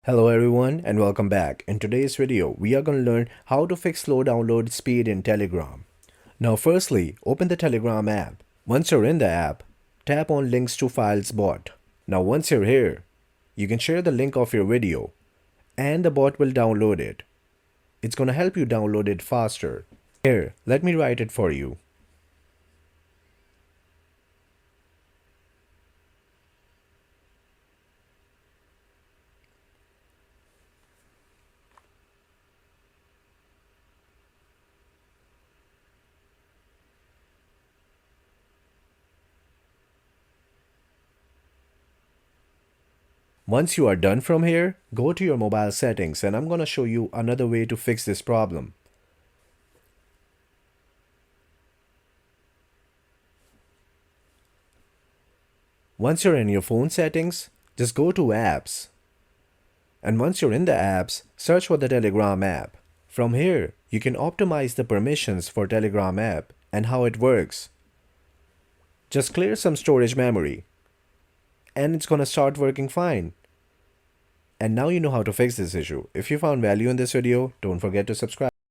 Hello everyone and welcome back. In today's video, we are going to learn how to fix slow download speed in Telegram. Now firstly, open the Telegram app. Once you're in the app, tap on links to files bot. Now once you're here, you can share the link of your video and the bot will download it. It's going to help you download it faster. Here, let me write it for you. Once you are done from here, go to your mobile settings and I'm going to show you another way to fix this problem. Once you're in your phone settings, just go to apps. And once you're in the apps, search for the Telegram app. From here, you can optimize the permissions for Telegram app and how it works. Just clear some storage memory and it's gonna start working fine. And now you know how to fix this issue. If you found value in this video, don't forget to subscribe.